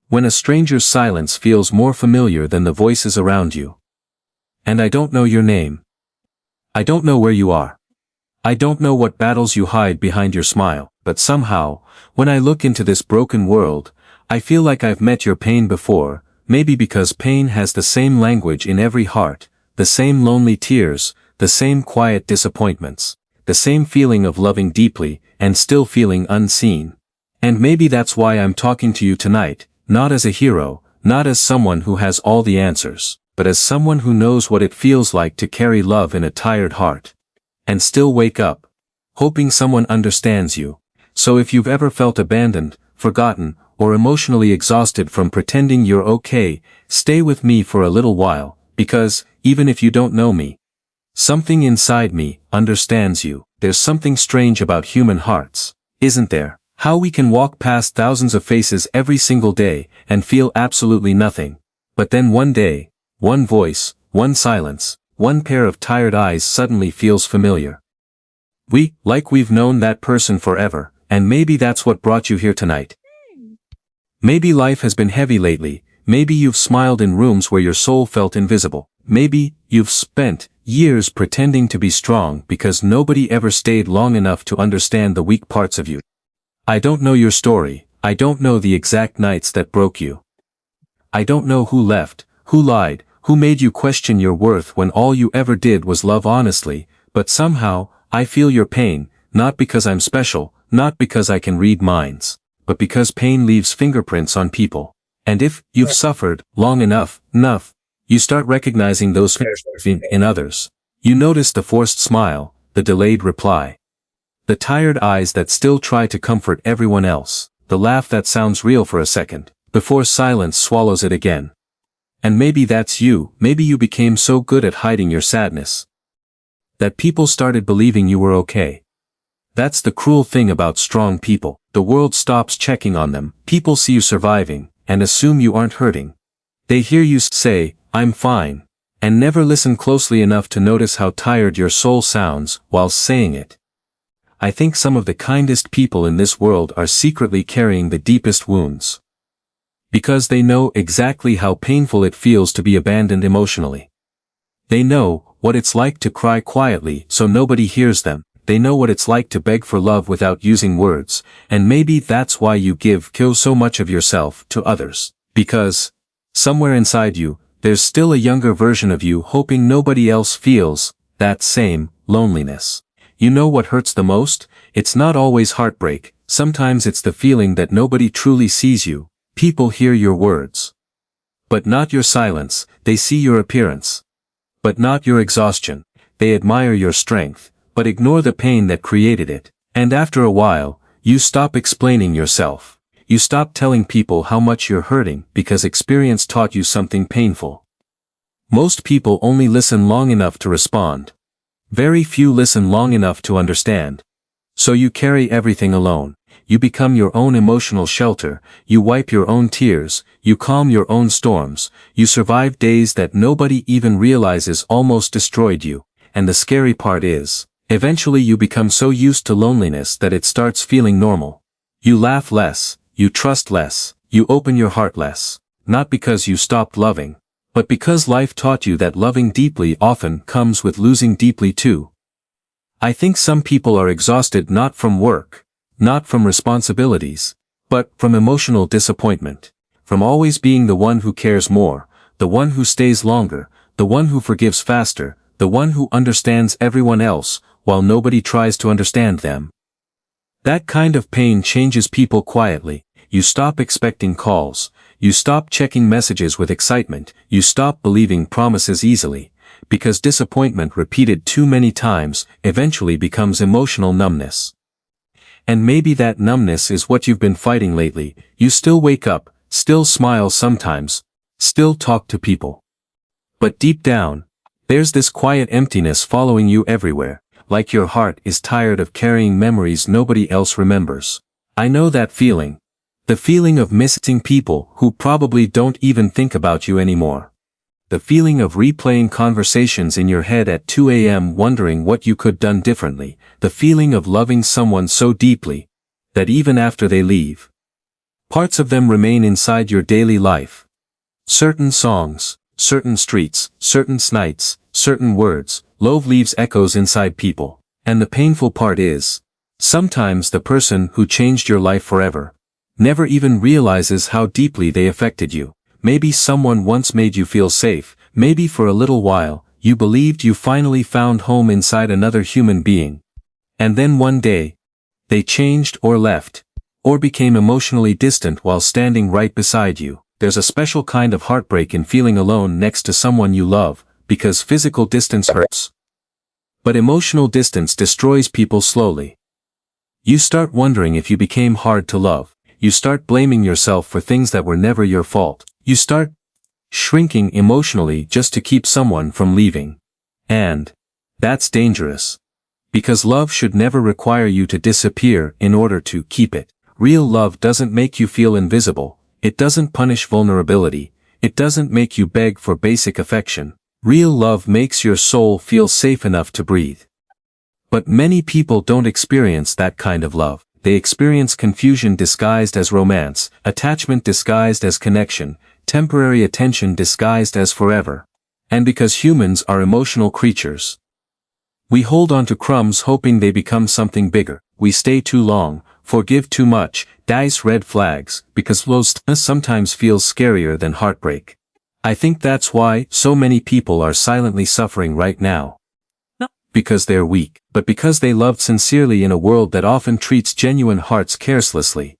When a stranger's silence feels more familiar than the voices around you. And I don't know your name. I don't know where you are. I don't know what battles you hide behind your smile, but somehow, when I look into this broken world, I feel like I've met your pain before, maybe because pain has the same language in every heart, the same lonely tears, the same quiet disappointments, the same feeling of loving deeply and still feeling unseen. And maybe that's why I'm talking to you tonight, not as a hero, not as someone who has all the answers, but as someone who knows what it feels like to carry love in a tired heart. And still wake up, hoping someone understands you. So if you've ever felt abandoned, forgotten, or emotionally exhausted from pretending you're okay, stay with me for a little while, because, even if you don't know me, something inside me understands you. There's something strange about human hearts, isn't there? How we can walk past thousands of faces every single day and feel absolutely nothing. But then one day, one voice, one silence, one pair of tired eyes suddenly feels familiar. Like we've known that person forever, and maybe that's what brought you here tonight. Maybe life has been heavy lately, maybe you've smiled in rooms where your soul felt invisible. Maybe you've spent years pretending to be strong because nobody ever stayed long enough to understand the weak parts of you. I don't know your story, I don't know the exact nights that broke you. I don't know who left, who lied, who made you question your worth when all you ever did was love honestly, but somehow, I feel your pain, not because I'm special, not because I can read minds, but because pain leaves fingerprints on people. And if you've suffered long enough, you start recognizing those fingerprints in others. You notice the forced smile, the delayed reply, the tired eyes that still try to comfort everyone else, the laugh that sounds real for a second, before silence swallows it again. And maybe that's you, maybe you became so good at hiding your sadness that people started believing you were okay. That's the cruel thing about strong people. The world stops checking on them, people see you surviving, and assume you aren't hurting. They hear you say, "I'm fine," and never listen closely enough to notice how tired your soul sounds while saying it. I think some of the kindest people in this world are secretly carrying the deepest wounds. Because they know exactly how painful it feels to be abandoned emotionally. They know what it's like to cry quietly so nobody hears them. They know what it's like to beg for love without using words, and maybe that's why you give so much of yourself to others. Because, somewhere inside you, there's still a younger version of you hoping nobody else feels that same loneliness. You know what hurts the most? It's not always heartbreak, sometimes it's the feeling that nobody truly sees you. People hear your words, but not your silence. They see your appearance, but not your exhaustion. They admire your strength, but ignore the pain that created it. And after a while, you stop explaining yourself. You stop telling people how much you're hurting because experience taught you something painful. Most people only listen long enough to respond. Very few listen long enough to understand. So you carry everything alone. You become your own emotional shelter, you wipe your own tears, you calm your own storms, you survive days that nobody even realizes almost destroyed you. And the scary part is, eventually you become so used to loneliness that it starts feeling normal. You laugh less, you trust less, you open your heart less, not because you stopped loving, but because life taught you that loving deeply often comes with losing deeply too. I think some people are exhausted not from work, not from responsibilities, but from emotional disappointment, from always being the one who cares more, the one who stays longer, the one who forgives faster, the one who understands everyone else, while nobody tries to understand them. That kind of pain changes people quietly. You stop expecting calls, you stop checking messages with excitement, you stop believing promises easily, because disappointment repeated too many times eventually becomes emotional numbness. And maybe that numbness is what you've been fighting lately. You still wake up, still smile sometimes, still talk to people. But deep down, there's this quiet emptiness following you everywhere, like your heart is tired of carrying memories nobody else remembers. I know that feeling. The feeling of missing people who probably don't even think about you anymore. The feeling of replaying conversations in your head at 2 a.m. wondering what you could done differently. The feeling of loving someone so deeply that even after they leave, Parts of them remain inside your daily life. Certain songs, certain streets, certain nights, certain words, love leaves echoes inside people. And the painful part is, sometimes the person who changed your life forever never even realizes how deeply they affected you. Maybe someone once made you feel safe, maybe for a little while, you believed you finally found home inside another human being. And then one day, they changed or left, or became emotionally distant while standing right beside you. There's a special kind of heartbreak in feeling alone next to someone you love, because physical distance hurts. But emotional distance destroys people slowly. You start wondering if you became hard to love. You start blaming yourself for things that were never your fault. You start shrinking emotionally just to keep someone from leaving. And that's dangerous. Because love should never require you to disappear in order to keep it. Real love doesn't make you feel invisible. It doesn't punish vulnerability. It doesn't make you beg for basic affection. Real love makes your soul feel safe enough to breathe. But many people don't experience that kind of love. They experience confusion disguised as romance, attachment disguised as connection, temporary attention disguised as forever. And because humans are emotional creatures, we hold on to crumbs hoping they become something bigger. We stay too long, forgive too much, dice red flags, because lost sometimes feels scarier than heartbreak. I think that's why so many people are silently suffering right now. Not because they're weak, but because they loved sincerely in a world that often treats genuine hearts carelessly.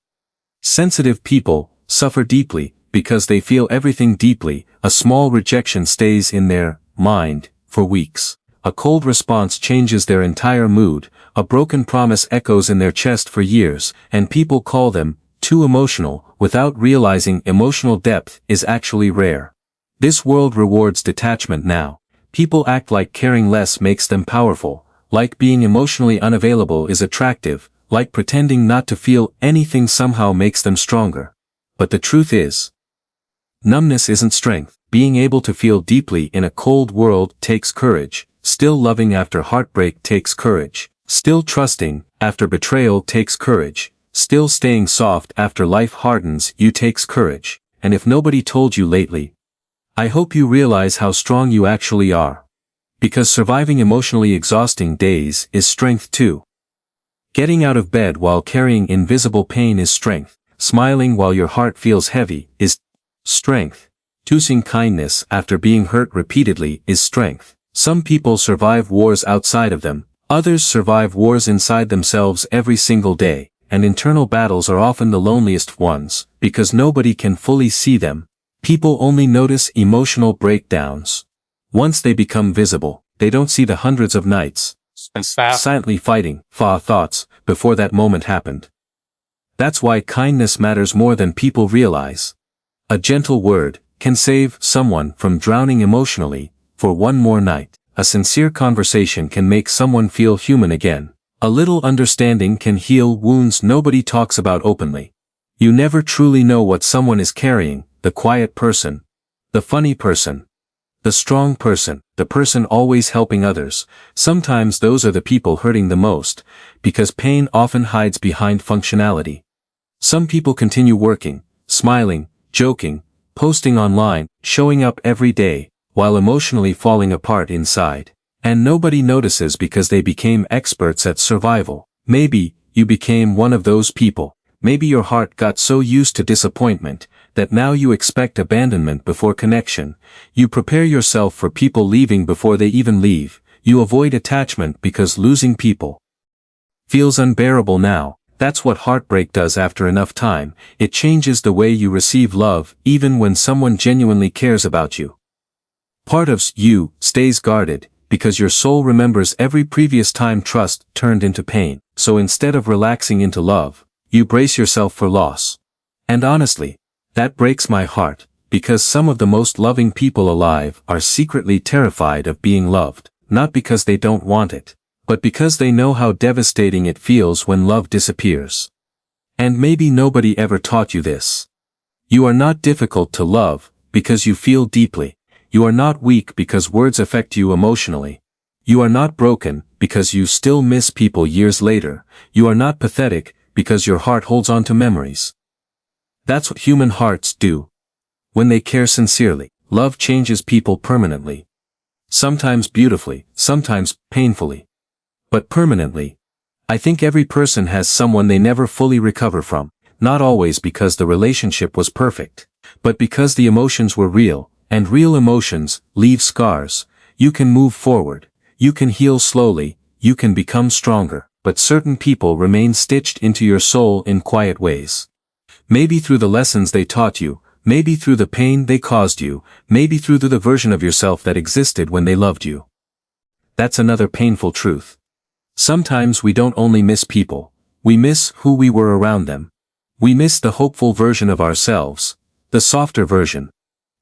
Sensitive people suffer deeply because they feel everything deeply. A small rejection stays in their mind for weeks. A cold response changes their entire mood. A broken promise echoes in their chest for years, and people call them too emotional without realizing emotional depth is actually rare. This world rewards detachment now. People act like caring less makes them powerful, like being emotionally unavailable is attractive, like pretending not to feel anything somehow makes them stronger. But the truth is, numbness isn't strength. Being able to feel deeply in a cold world takes courage. Still loving after heartbreak takes courage. Still trusting after betrayal takes courage. Still staying soft after life hardens you takes courage. And if nobody told you lately, I hope you realize how strong you actually are. Because surviving emotionally exhausting days is strength too. Getting out of bed while carrying invisible pain is strength. Smiling while your heart feels heavy is strength. Choosing kindness after being hurt repeatedly is strength. Some people survive wars outside of them. Others survive wars inside themselves every single day. And internal battles are often the loneliest ones, because nobody can fully see them. People only notice emotional breakdowns. Once they become visible, they don't see the hundreds of nights silently fighting thoughts before that moment happened. That's why kindness matters more than people realize. A gentle word can save someone from drowning emotionally for one more night. A sincere conversation can make someone feel human again. A little understanding can heal wounds nobody talks about openly. You never truly know what someone is carrying. The quiet person, the funny person, the strong person, the person always helping others. Sometimes those are the people hurting the most, because pain often hides behind functionality. Some people continue working, smiling, joking, posting online, showing up every day, while emotionally falling apart inside. And nobody notices because they became experts at survival. Maybe you became one of those people. Maybe your heart got so used to disappointment that now you expect abandonment before connection. You prepare yourself for people leaving before they even leave. You avoid attachment because losing people feels unbearable now. That's what heartbreak does after enough time. It changes the way you receive love, even when someone genuinely cares about you. Part of you stays guarded, because your soul remembers every previous time trust turned into pain. So instead of relaxing into love, you brace yourself for loss. And honestly, that breaks my heart, because some of the most loving people alive are secretly terrified of being loved, not because they don't want it, but because they know how devastating it feels when love disappears. And maybe nobody ever taught you this. You are not difficult to love, because you feel deeply. You are not weak because words affect you emotionally. You are not broken, because you still miss people years later. You are not pathetic, because your heart holds on to memories. That's what human hearts do. When they care sincerely, love changes people permanently. Sometimes beautifully, sometimes painfully. But permanently. I think every person has someone they never fully recover from, not always because the relationship was perfect, but because the emotions were real, and real emotions leave scars. You can move forward, you can heal slowly, you can become stronger, but certain people remain stitched into your soul in quiet ways. Maybe through the lessons they taught you, maybe through the pain they caused you, maybe through the version of yourself that existed when they loved you. That's another painful truth. Sometimes we don't only miss people, we miss who we were around them. We miss the hopeful version of ourselves, the softer version.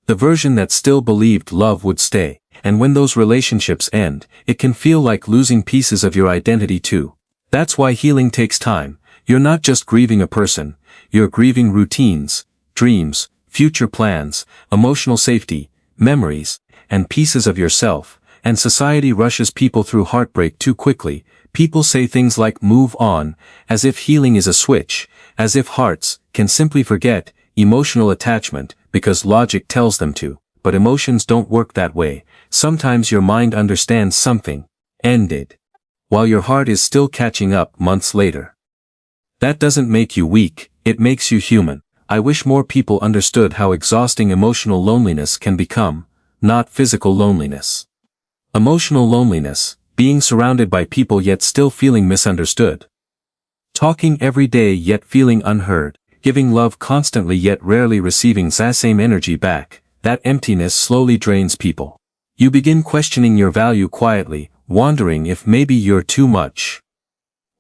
The version that still believed love would stay, and when those relationships end, it can feel like losing pieces of your identity too. That's why healing takes time. You're not just grieving a person, you're grieving routines, dreams, future plans, emotional safety, memories, and pieces of yourself, and society rushes people through heartbreak too quickly. People say things like move on, as if healing is a switch, as if hearts can simply forget emotional attachment because logic tells them to, but emotions don't work that way. Sometimes your mind understands something ended, while your heart is still catching up months later. That doesn't make you weak, it makes you human. I wish more people understood how exhausting emotional loneliness can become, not physical loneliness. Emotional loneliness, being surrounded by people yet still feeling misunderstood. Talking every day yet feeling unheard, giving love constantly yet rarely receiving that same energy back, that emptiness slowly drains people. You begin questioning your value quietly, wondering if maybe you're too much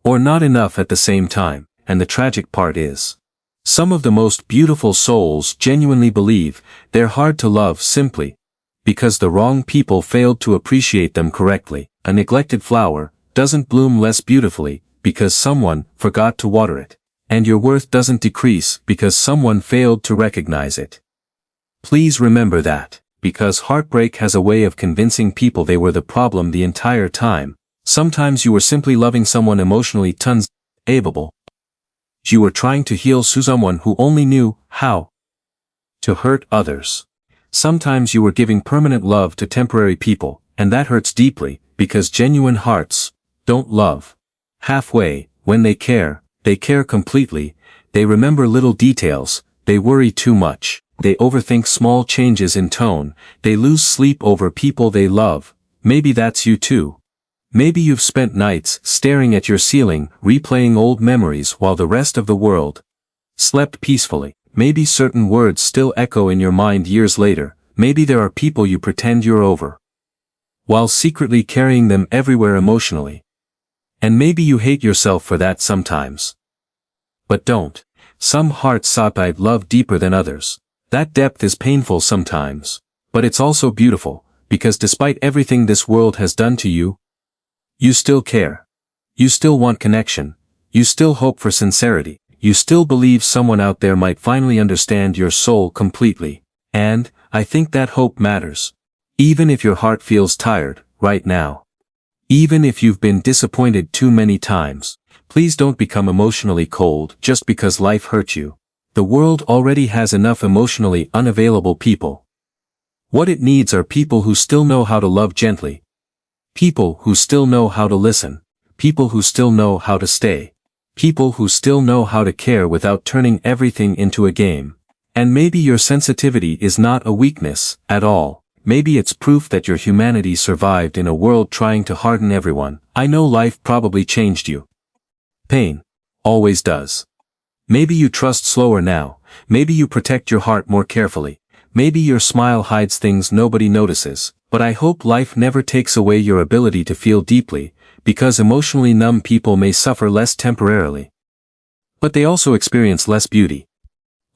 or not enough at the same time, and the tragic part is, some of the most beautiful souls genuinely believe they're hard to love simply because the wrong people failed to appreciate them correctly. A neglected flower doesn't bloom less beautifully because someone forgot to water it, and your worth doesn't decrease because someone failed to recognize it. Please remember that, because heartbreak has a way of convincing people they were the problem the entire time. Sometimes you were simply loving someone emotionally unable. You were trying to heal someone who only knew how to hurt others. Sometimes you were giving permanent love to temporary people, and that hurts deeply, because genuine hearts don't love halfway. When they care completely. They remember little details, they worry too much, they overthink small changes in tone, they lose sleep over people they love. Maybe that's you too. Maybe you've spent nights staring at your ceiling, replaying old memories while the rest of the world slept peacefully. Maybe certain words still echo in your mind years later. Maybe there are people you pretend you're over, while secretly carrying them everywhere emotionally. And maybe you hate yourself for that sometimes. But don't. Some hearts survive love deeper than others. That depth is painful sometimes. But it's also beautiful, because despite everything this world has done to you, you still care. You still want connection. You still hope for sincerity. You still believe someone out there might finally understand your soul completely. And I think that hope matters. Even if your heart feels tired right now. Even if you've been disappointed too many times, please don't become emotionally cold just because life hurt you. The world already has enough emotionally unavailable people. What it needs are people who still know how to love gently. People who still know how to listen. People who still know how to stay. People who still know how to care without turning everything into a game. And maybe your sensitivity is not a weakness at all. Maybe it's proof that your humanity survived in a world trying to harden everyone. I know life probably changed you. Pain always does. Maybe you trust slower now. Maybe you protect your heart more carefully. Maybe your smile hides things nobody notices. But I hope life never takes away your ability to feel deeply, because emotionally numb people may suffer less temporarily. But they also experience less beauty,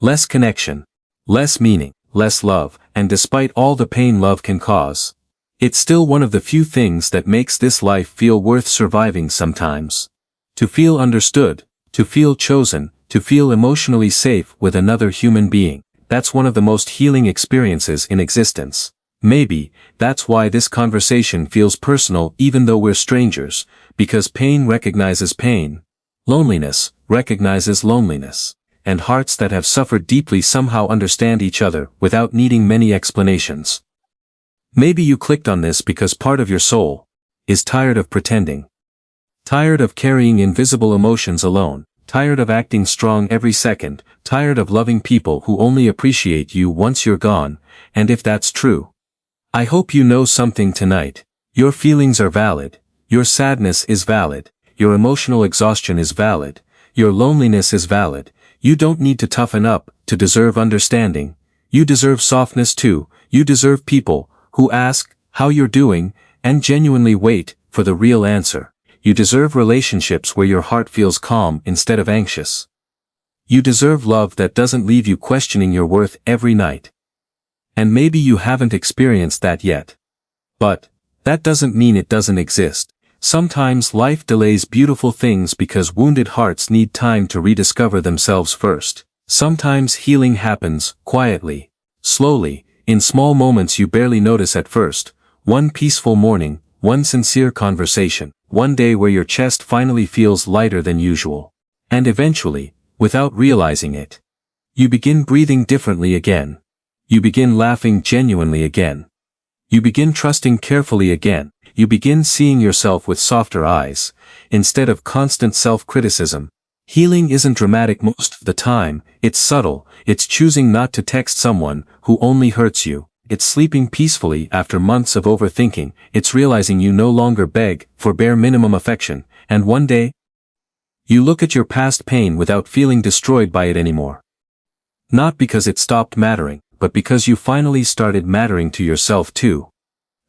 less connection, less meaning, less love, and despite all the pain love can cause, it's still one of the few things that makes this life feel worth surviving sometimes. To feel understood, to feel chosen, to feel emotionally safe with another human being, that's one of the most healing experiences in existence. Maybe that's why this conversation feels personal even though we're strangers, because pain recognizes pain. Loneliness recognizes loneliness. and hearts that have suffered deeply somehow understand each other without needing many explanations. Maybe you clicked on this because part of your soul is tired of pretending. Tired of carrying invisible emotions alone, tired of acting strong every second, tired of loving people who only appreciate you once you're gone, and if that's true, I hope you know something tonight. Your feelings are valid, your sadness is valid, your emotional exhaustion is valid, your loneliness is valid. You don't need to toughen up to deserve understanding. You deserve softness too. You deserve people who ask how you're doing and genuinely wait for the real answer. You deserve relationships where your heart feels calm instead of anxious. You deserve love that doesn't leave you questioning your worth every night. And maybe you haven't experienced that yet. But that doesn't mean it doesn't exist. Sometimes life delays beautiful things because wounded hearts need time to rediscover themselves first. Sometimes healing happens quietly, slowly, in small moments you barely notice at first. One peaceful morning, one sincere conversation, one day where your chest finally feels lighter than usual. And eventually, without realizing it, you begin breathing differently again. You begin laughing genuinely again. You begin trusting carefully again. You begin seeing yourself with softer eyes, instead of constant self-criticism. Healing isn't dramatic most of the time, it's subtle. It's choosing not to text someone who only hurts you. It's sleeping peacefully after months of overthinking. It's realizing you no longer beg for bare minimum affection, and one day, you look at your past pain without feeling destroyed by it anymore. Not because it stopped mattering, but because you finally started mattering to yourself too.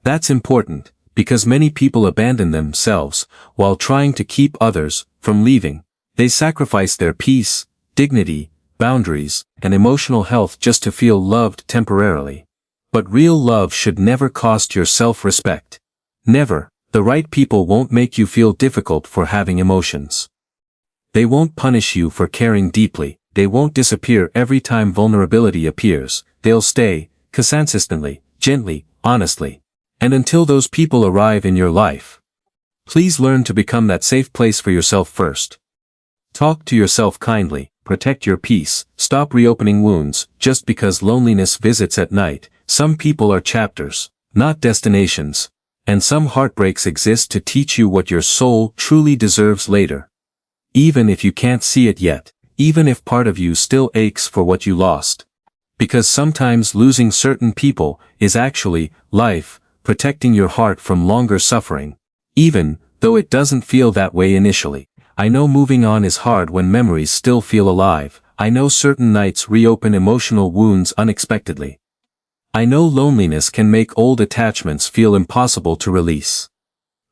That's important, because many people abandon themselves while trying to keep others from leaving. They sacrifice their peace, dignity, boundaries, and emotional health just to feel loved temporarily. But real love should never cost your self-respect. Never. The right people won't make you feel difficult for having emotions. They won't punish you for caring deeply. They won't disappear every time vulnerability appears. They'll stay, consistently, gently, honestly. And until those people arrive in your life, please learn to become that safe place for yourself first. Talk to yourself kindly, protect your peace, stop reopening wounds just because loneliness visits at night. Some people are chapters, not destinations, and some heartbreaks exist to teach you what your soul truly deserves later. Even if you can't see it yet, even if part of you still aches for what you lost. Because sometimes losing certain people is actually life, protecting your heart from longer suffering. Even though it doesn't feel that way initially. I know moving on is hard when memories still feel alive. I know certain nights reopen emotional wounds unexpectedly. I know loneliness can make old attachments feel impossible to release.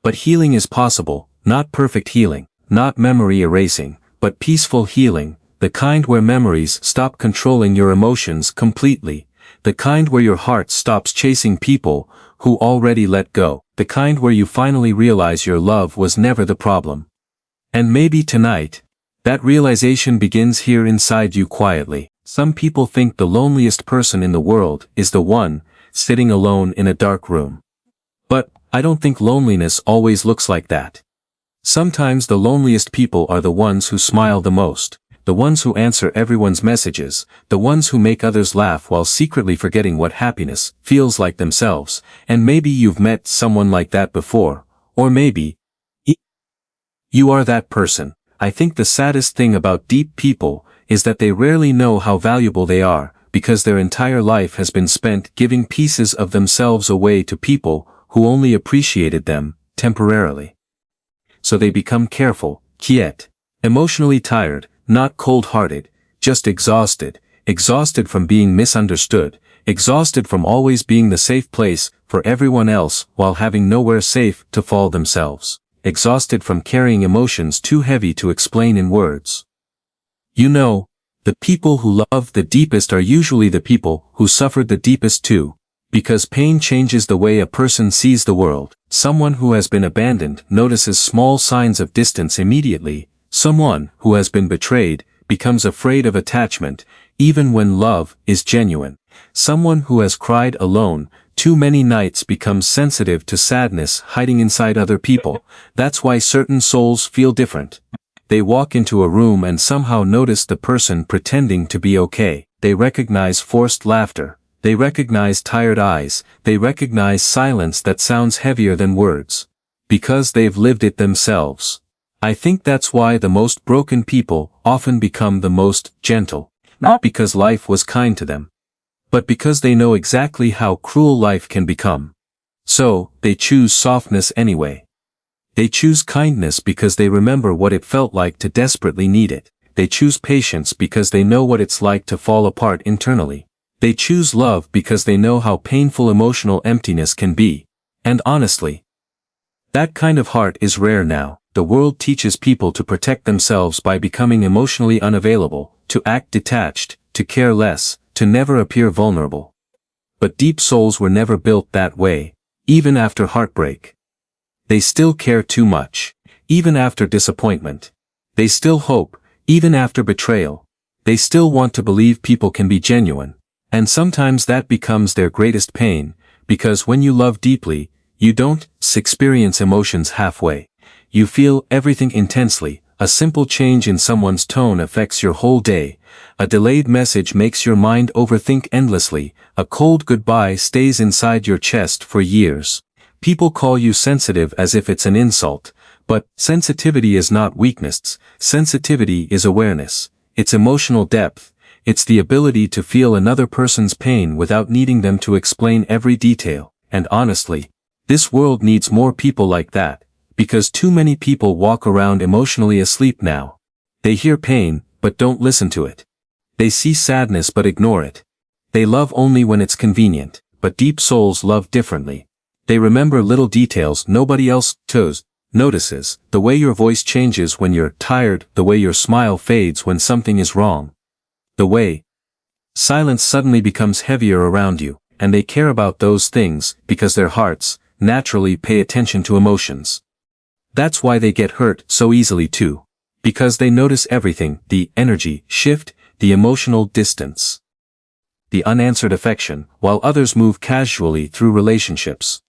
But healing is possible, not perfect healing, not memory erasing, but peaceful healing, the kind where memories stop controlling your emotions completely, the kind where your heart stops chasing people who already let go, the kind where you finally realize your love was never the problem. And maybe tonight, that realization begins here inside you quietly. Some people think the loneliest person in the world is the one sitting alone in a dark room. But I don't think loneliness always looks like that. Sometimes the loneliest people are the ones who smile the most, the ones who answer everyone's messages, the ones who make others laugh while secretly forgetting what happiness feels like themselves. And maybe you've met someone like that before, or maybe you are that person. I think the saddest thing about deep people is that they rarely know how valuable they are, because their entire life has been spent giving pieces of themselves away to people who only appreciated them temporarily. So they become careful, quiet, emotionally tired, not cold-hearted, just exhausted, exhausted from being misunderstood, exhausted from always being the safe place for everyone else while having nowhere safe to fall themselves. Exhausted from carrying emotions too heavy to explain in words. You know, the people who love the deepest are usually the people who suffered the deepest too. Because pain changes the way a person sees the world. Someone who has been abandoned notices small signs of distance immediately. Someone who has been betrayed becomes afraid of attachment, even when love is genuine. Someone who has cried alone too many nights becomes sensitive to sadness hiding inside other people. That's why certain souls feel different. They walk into a room and somehow notice the person pretending to be okay. They recognize forced laughter. They recognize tired eyes. They recognize silence that sounds heavier than words. Because they've lived it themselves. I think that's why the most broken people often become the most gentle. Not because life was kind to them, but because they know exactly how cruel life can become. So, they choose softness anyway. They choose kindness because they remember what it felt like to desperately need it. They choose patience because they know what it's like to fall apart internally. They choose love because they know how painful emotional emptiness can be. And honestly, that kind of heart is rare now. The world teaches people to protect themselves by becoming emotionally unavailable, to act detached, to care less, to never appear vulnerable. But deep souls were never built that way, even after heartbreak. They still care too much, even after disappointment. They still hope, even after betrayal. They still want to believe people can be genuine. And sometimes that becomes their greatest pain, because when you love deeply, you don't experience emotions halfway. You feel everything intensely. A simple change in someone's tone affects your whole day. A delayed message makes your mind overthink endlessly. A cold goodbye stays inside your chest for years. People call you sensitive as if it's an insult. But sensitivity is not weakness. Sensitivity is awareness. It's emotional depth. It's the ability to feel another person's pain without needing them to explain every detail. And honestly, this world needs more people like that. Because too many people walk around emotionally asleep now. They hear pain, but don't listen to it. They see sadness but ignore it. They love only when it's convenient, but deep souls love differently. They remember little details nobody else notices, the way your voice changes when you're tired, the way your smile fades when something is wrong. The way silence suddenly becomes heavier around you, and they care about those things because their hearts naturally pay attention to emotions. That's why they get hurt so easily too. Because they notice everything, the energy shift, the emotional distance, the unanswered affection, while others move casually through relationships.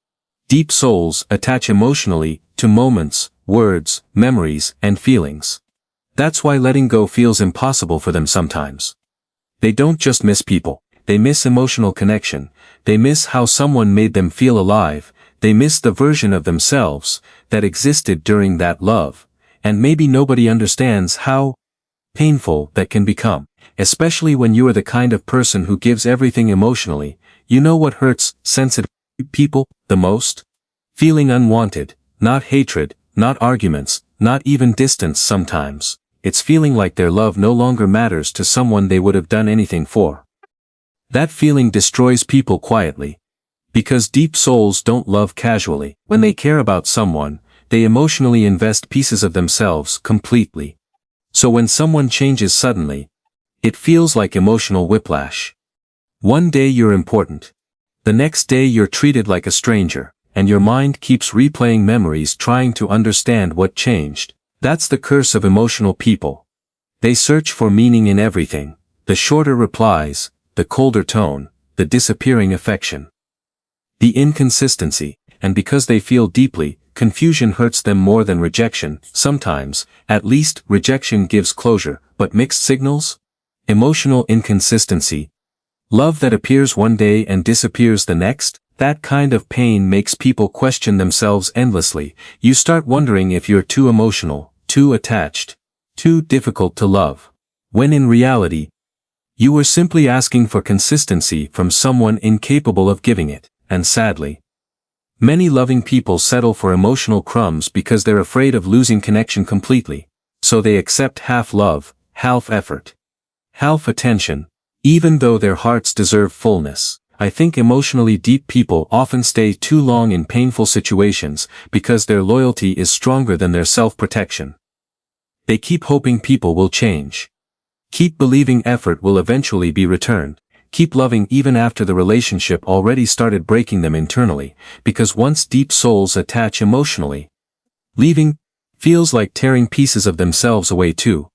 Deep souls attach emotionally to moments, words, memories, and feelings. That's why letting go feels impossible for them sometimes. They don't just miss people, they miss emotional connection, they miss how someone made them feel alive. They miss the version of themselves that existed during that love, and maybe nobody understands how painful that can become, especially when you are the kind of person who gives everything emotionally. You know what hurts sensitive people the most? Feeling unwanted, not hatred, not arguments, not even distance sometimes. It's feeling like their love no longer matters to someone they would have done anything for. That feeling destroys people quietly. Because deep souls don't love casually. When they care about someone, they emotionally invest pieces of themselves completely. So when someone changes suddenly, it feels like emotional whiplash. One day you're important. The next day you're treated like a stranger, and your mind keeps replaying memories trying to understand what changed. That's the curse of emotional people. They search for meaning in everything. The shorter replies, the colder tone, the disappearing affection. The inconsistency, and because they feel deeply, confusion hurts them more than rejection. Sometimes, at least, rejection gives closure, but mixed signals? Emotional inconsistency. Love that appears one day and disappears the next? That kind of pain makes people question themselves endlessly. You start wondering if you're too emotional, too attached, too difficult to love. When in reality, you were simply asking for consistency from someone incapable of giving it. And sadly, many loving people settle for emotional crumbs because they're afraid of losing connection completely. So they accept half love, half effort, half attention, even though their hearts deserve fullness. I think emotionally deep people often stay too long in painful situations because their loyalty is stronger than their self-protection. They keep hoping people will change. Keep believing effort will eventually be returned. Keep loving even after the relationship already started breaking them internally, because once deep souls attach emotionally, leaving feels like tearing pieces of themselves away too.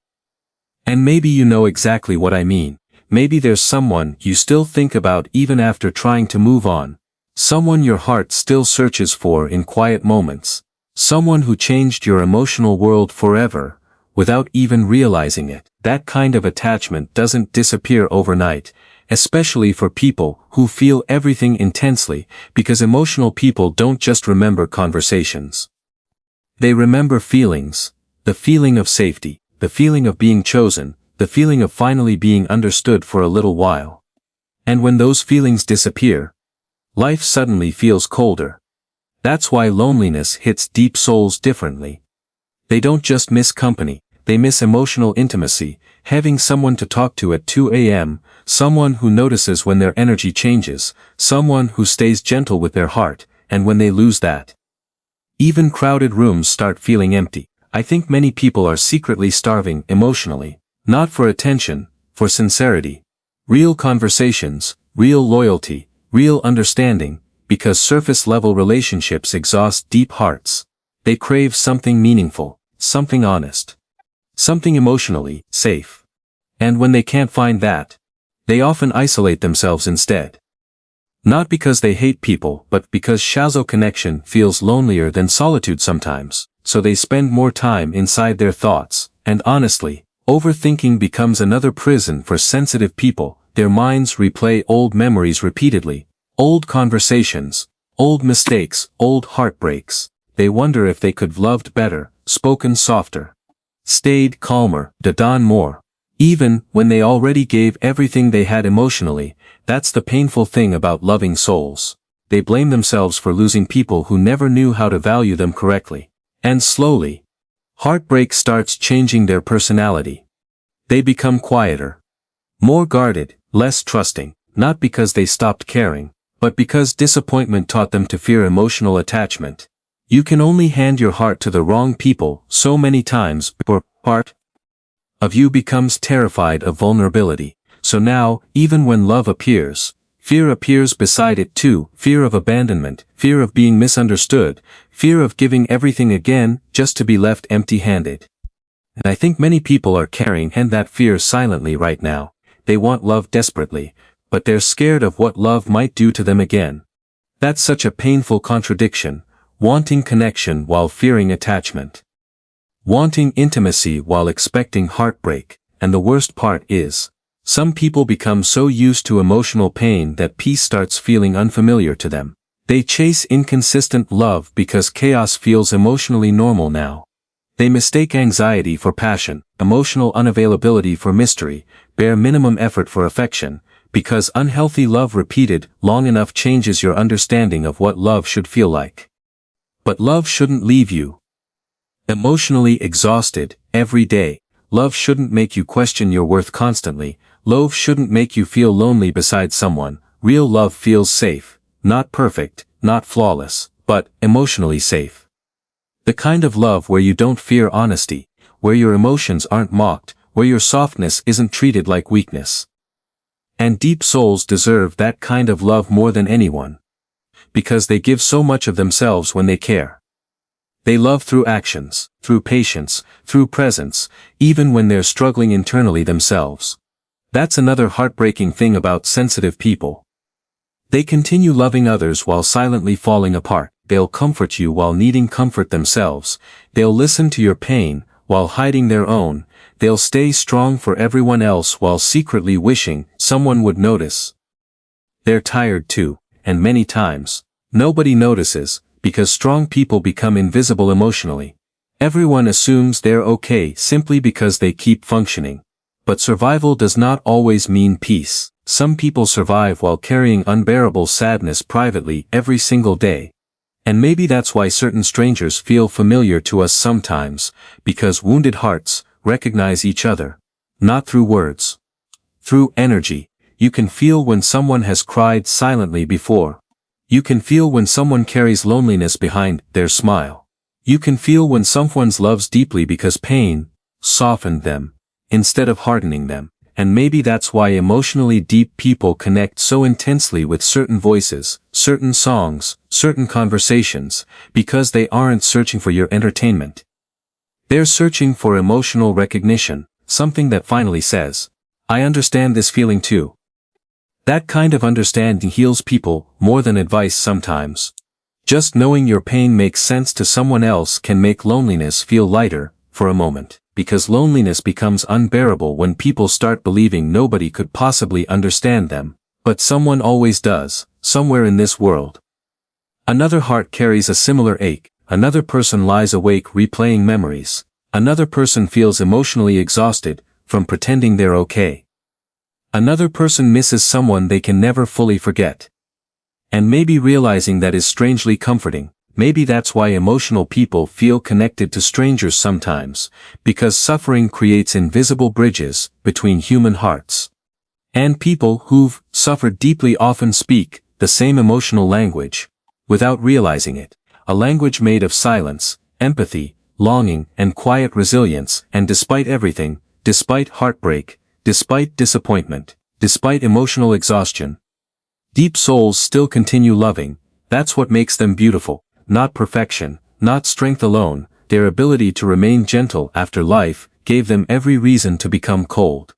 And maybe you know exactly what I mean. Maybe there's someone you still think about even after trying to move on. Someone your heart still searches for in quiet moments. Someone who changed your emotional world forever, without even realizing it. That kind of attachment doesn't disappear overnight, especially for people who feel everything intensely, because emotional people don't just remember conversations. They remember feelings, the feeling of safety, the feeling of being chosen, the feeling of finally being understood for a little while. And when those feelings disappear, life suddenly feels colder. That's why loneliness hits deep souls differently. They don't just miss company, they miss emotional intimacy, having someone to talk to at 2 a.m., someone who notices when their energy changes, someone who stays gentle with their heart, and when they lose that, even crowded rooms start feeling empty. I think many people are secretly starving emotionally, not for attention, for sincerity, real conversations, real loyalty, real understanding, because surface-level relationships exhaust deep hearts. They crave something meaningful, something honest, something emotionally safe. And when they can't find that, they often isolate themselves instead. Not because they hate people, but because shallow connection feels lonelier than solitude sometimes, so they spend more time inside their thoughts, and honestly, overthinking becomes another prison for sensitive people. Their minds replay old memories repeatedly, old conversations, old mistakes, old heartbreaks. They wonder if they could have loved better, spoken softer, stayed calmer, done more. Even when they already gave everything they had emotionally. That's the painful thing about loving souls. They blame themselves for losing people who never knew how to value them correctly. And slowly, heartbreak starts changing their personality. They become quieter, more guarded, less trusting, not because they stopped caring, but because disappointment taught them to fear emotional attachment. You can only hand your heart to the wrong people so many times before part of you becomes terrified of vulnerability. So now, even when love appears, fear appears beside it too, fear of abandonment, fear of being misunderstood, fear of giving everything again just to be left empty-handed. And I think many people are carrying that fear silently right now. They want love desperately, but they're scared of what love might do to them again. That's such a painful contradiction, wanting connection while fearing attachment. Wanting intimacy while expecting heartbreak, and the worst part is, some people become so used to emotional pain that peace starts feeling unfamiliar to them. They chase inconsistent love because chaos feels emotionally normal now. They mistake anxiety for passion, emotional unavailability for mystery, bare minimum effort for affection, because unhealthy love repeated long enough changes your understanding of what love should feel like. But love shouldn't leave you emotionally exhausted every day. Love shouldn't make you question your worth constantly. Love shouldn't make you feel lonely beside someone. Real love feels safe, not perfect, not flawless, but emotionally safe. The kind of love where you don't fear honesty, where your emotions aren't mocked, where your softness isn't treated like weakness. And deep souls deserve that kind of love more than anyone, because they give so much of themselves when they care. They love through actions, through patience, through presence, even when they're struggling internally themselves. That's another heartbreaking thing about sensitive people. They continue loving others while silently falling apart. They'll comfort you while needing comfort themselves. They'll listen to your pain while hiding their own. They'll stay strong for everyone else while secretly wishing someone would notice. They're tired too, and many times, nobody notices, because strong people become invisible emotionally. Everyone assumes they're okay simply because they keep functioning. But survival does not always mean peace. Some people survive while carrying unbearable sadness privately every single day. And maybe that's why certain strangers feel familiar to us sometimes, because wounded hearts recognize each other. Not through words. Through energy. You can feel when someone has cried silently before. You can feel when someone carries loneliness behind their smile. You can feel when someone loves deeply because pain softened them, instead of hardening them. And maybe that's why emotionally deep people connect so intensely with certain voices, certain songs, certain conversations, because they aren't searching for your entertainment. They're searching for emotional recognition, something that finally says, I understand this feeling too. That kind of understanding heals people more than advice sometimes. Just knowing your pain makes sense to someone else can make loneliness feel lighter for a moment. because loneliness becomes unbearable when people start believing nobody could possibly understand them, but someone always does, somewhere in this world. Another heart carries a similar ache, another person lies awake replaying memories, another person feels emotionally exhausted from pretending they're okay. Another person misses someone they can never fully forget. And maybe realizing that is strangely comforting. Maybe that's why emotional people feel connected to strangers sometimes, because suffering creates invisible bridges between human hearts. And people who've suffered deeply often speak the same emotional language, without realizing it, a language made of silence, empathy, longing, and quiet resilience. And despite everything, despite heartbreak, despite disappointment, despite emotional exhaustion, deep souls still continue loving. That's what makes them beautiful. Not perfection, not strength alone, their ability to remain gentle after life gave them every reason to become cold.